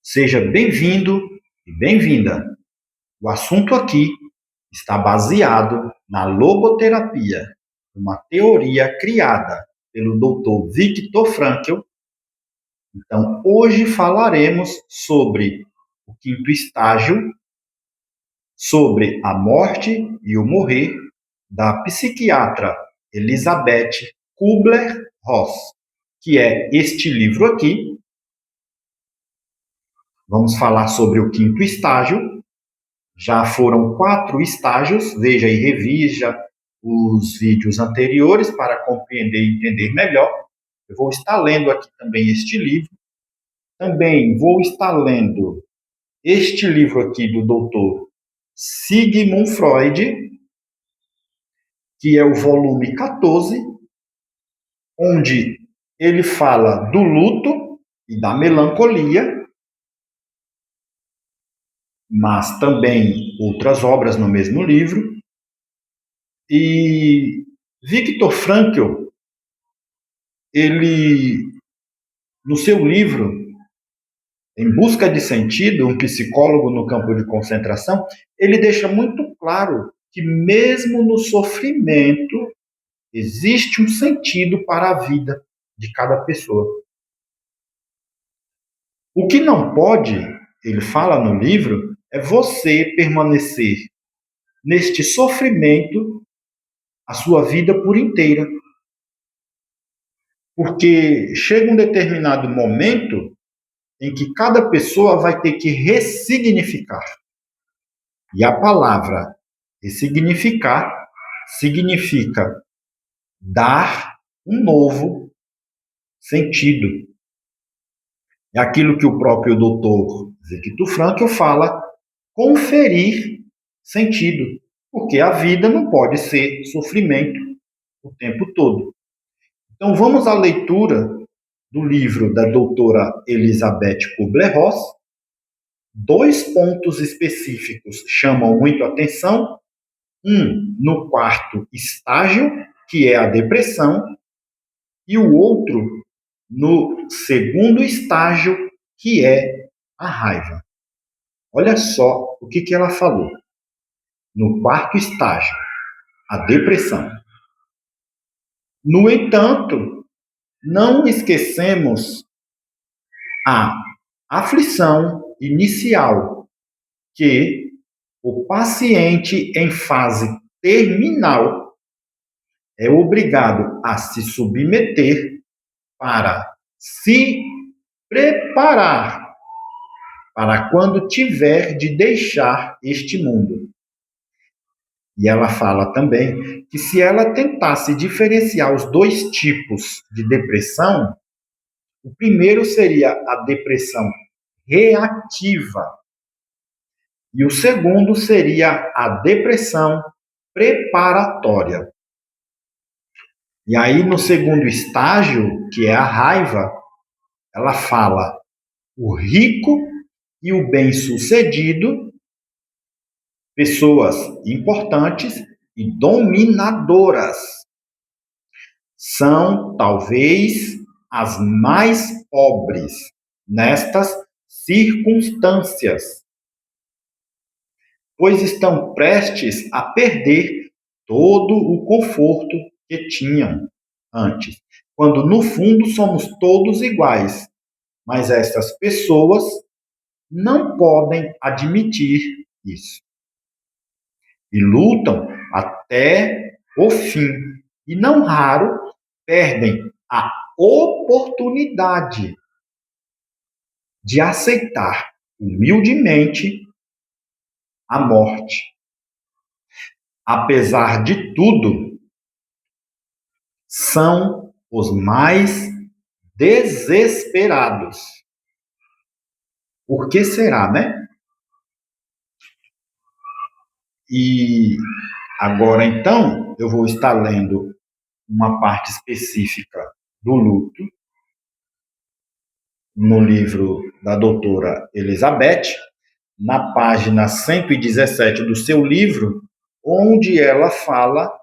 Seja bem-vindo e bem-vinda. O assunto aqui está baseado na logoterapia, uma teoria criada pelo Dr. Viktor Frankl. Então, hoje falaremos sobre o quinto estágio, sobre a morte e o morrer, da psiquiatra Elizabeth Kubler-Ross, que é este livro aqui. Vamos falar sobre o quinto estágio. Já foram 4 estágios, veja e revisa os vídeos anteriores para compreender e entender melhor. Eu vou estar lendo aqui também este livro. Também vou estar lendo este livro aqui do Dr. Sigmund Freud, que é o volume 14, onde ele fala do luto e da melancolia, mas também outras obras no mesmo livro. E Viktor Frankl, ele, no seu livro Em Busca de Sentido, um psicólogo no campo de concentração, ele deixa muito claro que mesmo no sofrimento existe um sentido para a vida de cada pessoa. O que não pode, ele fala no livro, é você permanecer neste sofrimento a sua vida por inteira. Porque chega um determinado momento em que cada pessoa vai ter que ressignificar. E a palavra ressignificar significa dar um novo sentido. É aquilo que o próprio doutor Viktor Frankl fala, conferir sentido. Porque a vida não pode ser sofrimento o tempo todo. Então vamos à leitura do livro da doutora Elizabeth Kubler-Ross. 2 pontos específicos chamam muito a atenção. Um no 4º estágio, que é a depressão, e o outro no 2º estágio, que é a raiva. Olha só o que ela falou. No 4º estágio, a depressão. No entanto, não esquecemos a aflição inicial, que o paciente em fase terminal é obrigado a se submeter para se preparar para quando tiver de deixar este mundo. E ela fala também que se ela tentasse diferenciar os 2 tipos de depressão, o primeiro seria a depressão reativa e o segundo seria a depressão preparatória. E aí, no 2º estágio, que é a raiva, ela fala o rico e o bem-sucedido, pessoas importantes e dominadoras, são talvez as mais pobres nestas circunstâncias, pois estão prestes a perder todo o conforto que tinham antes, quando no fundo somos todos iguais, mas essas pessoas não podem admitir isso. E lutam até o fim. E não raro perdem a oportunidade de aceitar humildemente a morte. Apesar de tudo, são os mais desesperados. Por que será, né? E agora, então, eu vou estar lendo uma parte específica do luto no livro da doutora Elizabeth, na página 117 do seu livro, onde ela fala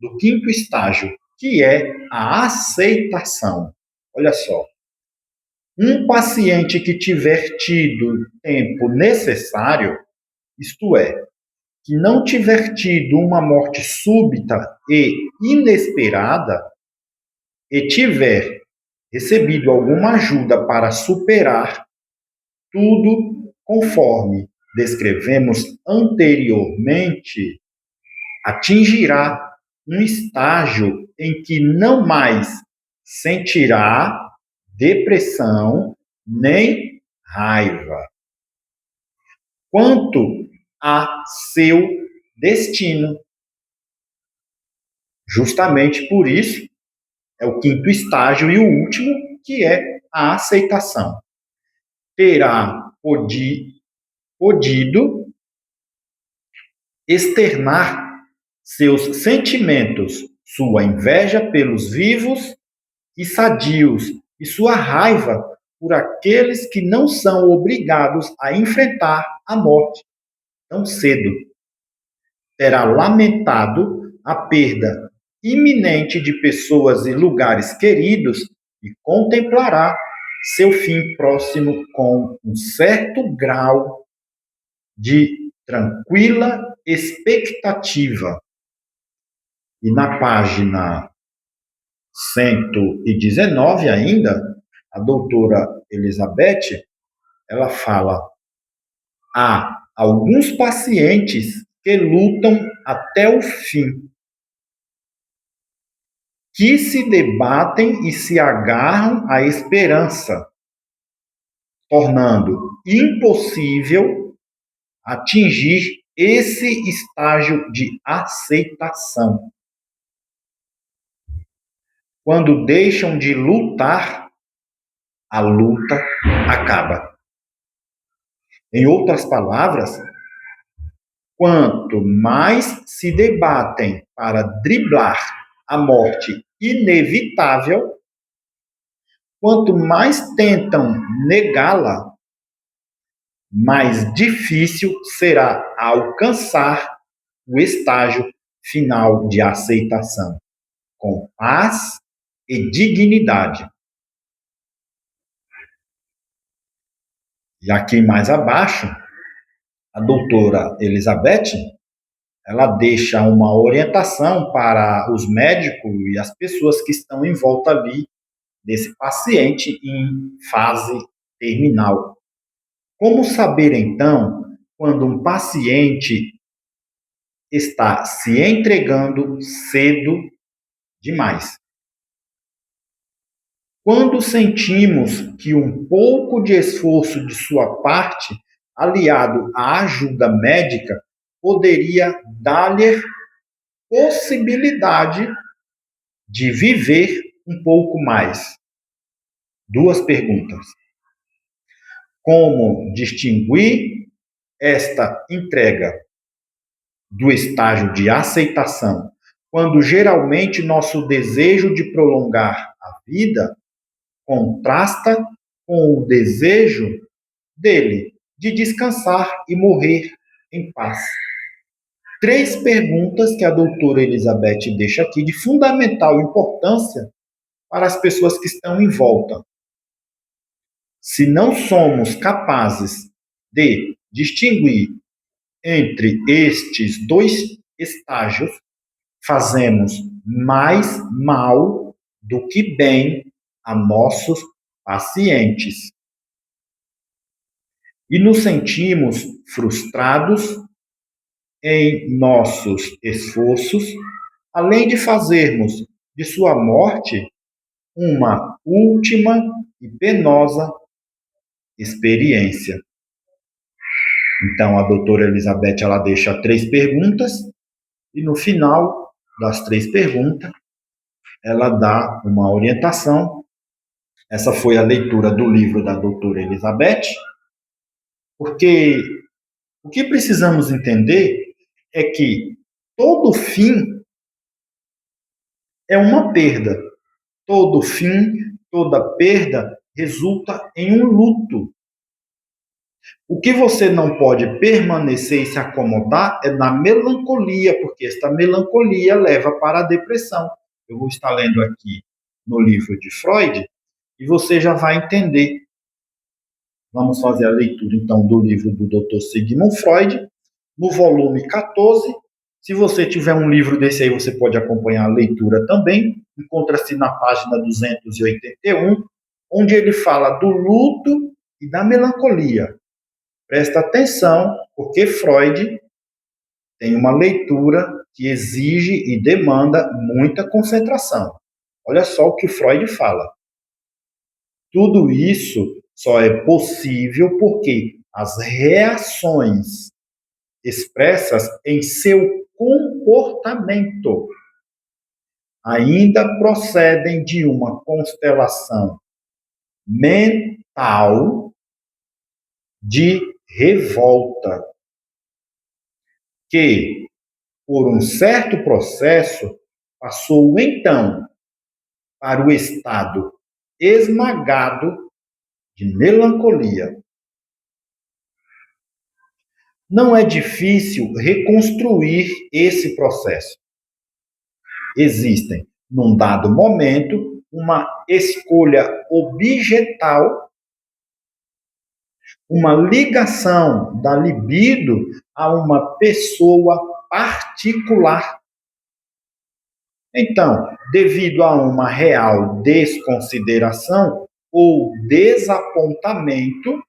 do 5º estágio, que é a aceitação. Olha só. Um paciente que tiver tido o tempo necessário, isto é, que não tiver tido uma morte súbita e inesperada, e tiver recebido alguma ajuda para superar tudo conforme descrevemos anteriormente, atingirá um estágio em que não mais sentirá depressão nem raiva. Quanto a seu destino, justamente por isso, é o quinto estágio e o último, que é a aceitação. Terá podido externar seus sentimentos, sua inveja pelos vivos e sadios e sua raiva por aqueles que não são obrigados a enfrentar a morte tão cedo. Terá lamentado a perda iminente de pessoas e lugares queridos e contemplará seu fim próximo com um certo grau de tranquila expectativa. E na página 119 ainda, a doutora Elizabeth, ela fala: há alguns pacientes que lutam até o fim, que se debatem e se agarram à esperança, tornando impossível atingir esse estágio de aceitação. Quando deixam de lutar, a luta acaba. Em outras palavras, quanto mais se debatem para driblar a morte inevitável, quanto mais tentam negá-la, mais difícil será alcançar o estágio final de aceitação, com paz e dignidade. E aqui mais abaixo, a doutora Elizabeth, ela deixa uma orientação para os médicos e as pessoas que estão em volta ali desse paciente em fase terminal. Como saber, então, quando um paciente está se entregando cedo demais? Quando sentimos que um pouco de esforço de sua parte, aliado à ajuda médica, poderia dar-lhe possibilidade de viver um pouco mais. Duas perguntas. Como distinguir esta entrega do estágio de aceitação, quando geralmente nosso desejo de prolongar a vida contrasta com o desejo dele de descansar e morrer em paz? Três perguntas que a doutora Elizabeth deixa aqui de fundamental importância para as pessoas que estão em volta. Se não somos capazes de distinguir entre estes dois estágios, fazemos mais mal do que bem a nossos pacientes. E nos sentimos frustrados em nossos esforços, além de fazermos de sua morte uma última e penosa experiência. Então, a doutora Elizabeth, ela deixa três perguntas e no final das três perguntas, ela dá uma orientação. Essa foi a leitura do livro da doutora Elizabeth, porque o que precisamos entender é que todo fim é uma perda. Todo fim, toda perda resulta em um luto. O que você não pode permanecer e se acomodar é na melancolia, porque esta melancolia leva para a depressão. Eu vou estar lendo aqui no livro de Freud e você já vai entender Vamos fazer a leitura, então, do livro do Dr. Sigmund Freud, no volume 14. Se você tiver um livro desse aí, você pode acompanhar a leitura também. Encontra-se na página 281, onde ele fala do luto e da melancolia. Presta atenção, porque Freud tem uma leitura que exige e demanda muita concentração. Olha só o que Freud fala. Tudo isso só é possível porque as reações expressas em seu comportamento ainda procedem de uma constelação mental de revolta, que, por um certo processo, passou então para o estado esmagado de melancolia. Não é difícil reconstruir esse processo. Existem, num dado momento, uma escolha objetal, uma ligação da libido a uma pessoa particular. Então, devido a uma real desconsideração ou desapontamento,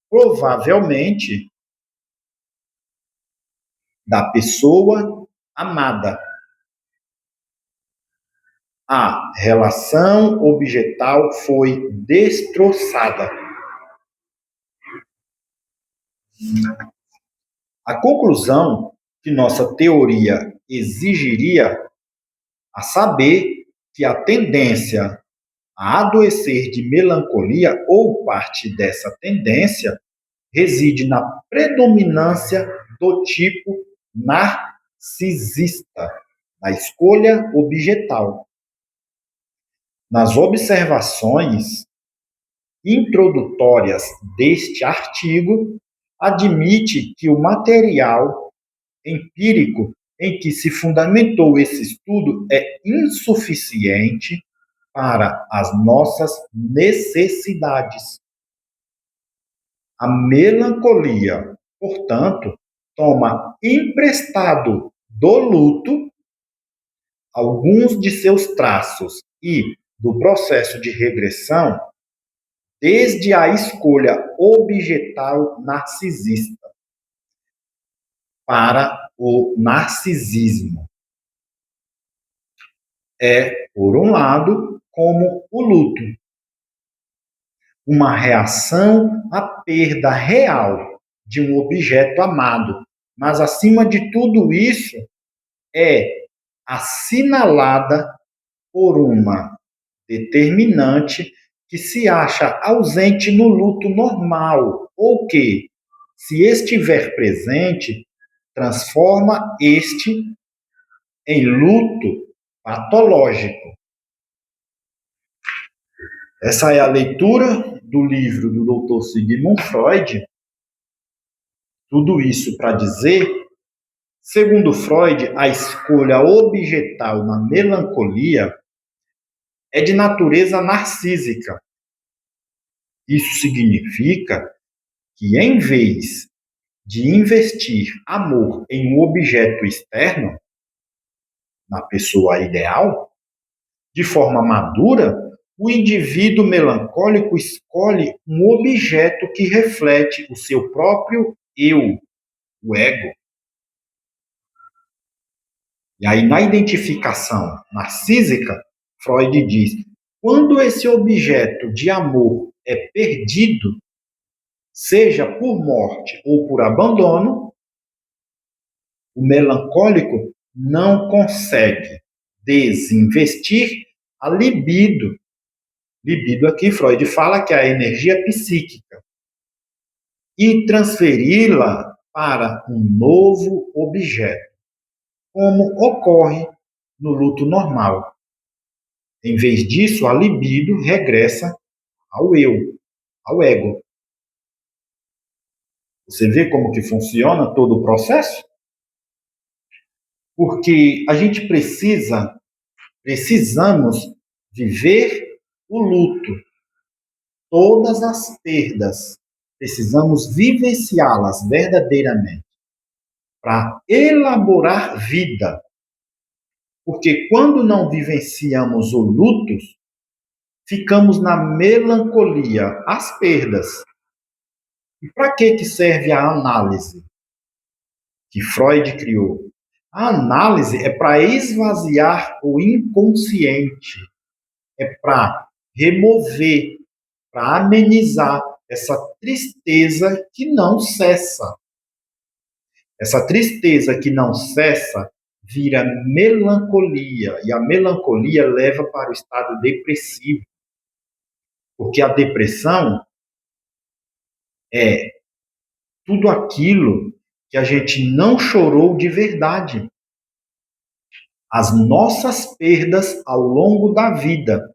provavelmente da pessoa amada, a relação objetal foi destroçada. A conclusão que nossa teoria exigiria, a saber que a tendência a adoecer de melancolia ou parte dessa tendência reside na predominância do tipo narcisista, na escolha objetal. Nas observações introdutórias deste artigo, admite que o material empírico em que se fundamentou esse estudo é insuficiente para as nossas necessidades. A melancolia, portanto, toma emprestado do luto alguns de seus traços e do processo de regressão desde a escolha objetal narcisista para o narcisismo. É, por um lado, como o luto, uma reação à perda real de um objeto amado, mas acima de tudo isso é assinalada por uma determinante que se acha ausente no luto normal, ou que, se estiver presente, transforma este em luto patológico. Essa é a leitura do livro do Dr. Sigmund Freud. Tudo isso para dizer, segundo Freud, a escolha objetal na melancolia é de natureza narcísica. Isso significa que, em vez de investir amor em um objeto externo, na pessoa ideal, de forma madura, o indivíduo melancólico escolhe um objeto que reflete o seu próprio eu, o ego. E aí, na identificação narcísica, Freud diz: quando esse objeto de amor é perdido, seja por morte ou por abandono, o melancólico não consegue desinvestir a libido. Libido aqui, Freud fala que é a energia psíquica, e transferi-la para um novo objeto, como ocorre no luto normal. Em vez disso, a libido regressa ao eu, ao ego. Você vê como que funciona todo o processo? Porque a gente precisamos viver o luto. todas as perdas, precisamos vivenciá-las verdadeiramente para elaborar vida. Porque quando não vivenciamos o luto, ficamos na melancolia, as perdas. E para que serve a análise que Freud criou? A análise é para esvaziar o inconsciente, é para remover, para amenizar essa tristeza que não cessa. Essa tristeza que não cessa vira melancolia, e a melancolia leva para o estado depressivo. Porque a depressão é tudo aquilo que a gente não chorou de verdade. As nossas perdas ao longo da vida.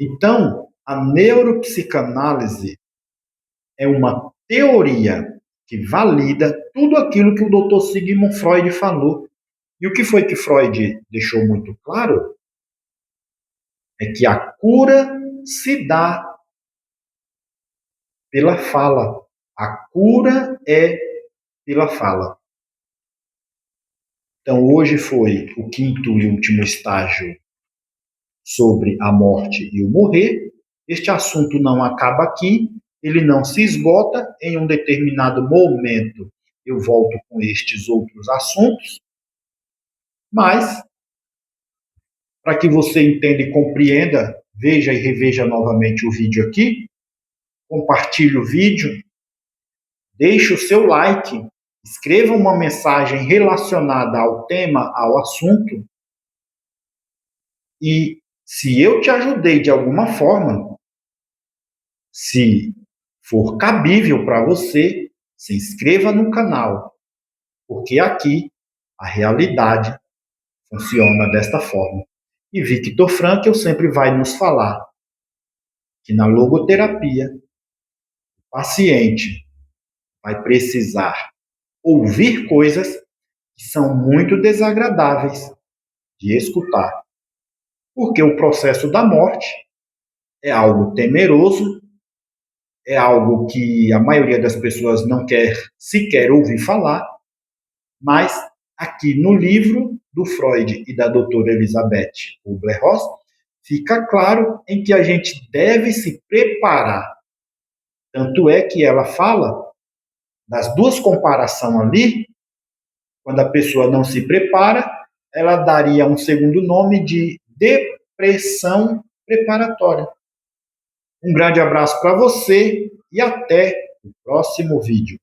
Então, a neuropsicanálise é uma teoria que valida tudo aquilo que o Dr. Sigmund Freud falou. E o que foi que Freud deixou muito claro? É que a cura se dá pela fala. A cura é pela fala. Então, hoje foi o quinto e último estágio sobre a morte e o morrer. Este assunto não acaba aqui, ele não se esgota. Em um determinado momento, eu volto com estes outros assuntos. Mas, para que você entenda e compreenda, veja e reveja novamente o vídeo aqui, compartilhe o vídeo, deixe o seu like, escreva uma mensagem relacionada ao tema, ao assunto, e se eu te ajudei de alguma forma, se for cabível para você, se inscreva no canal, porque aqui a realidade funciona desta forma. E Victor Frankl sempre vai nos falar que na logoterapia, o paciente vai precisar ouvir coisas que são muito desagradáveis de escutar, porque o processo da morte é algo temeroso, é algo que a maioria das pessoas não quer sequer ouvir falar, mas aqui no livro do Freud e da doutora Elizabeth Kubler-Ross, fica claro em que a gente deve se preparar. Tanto é que ela fala das duas comparações ali, quando a pessoa não se prepara, ela daria um segundo nome de depressão preparatória. Um grande abraço para você e até o próximo vídeo.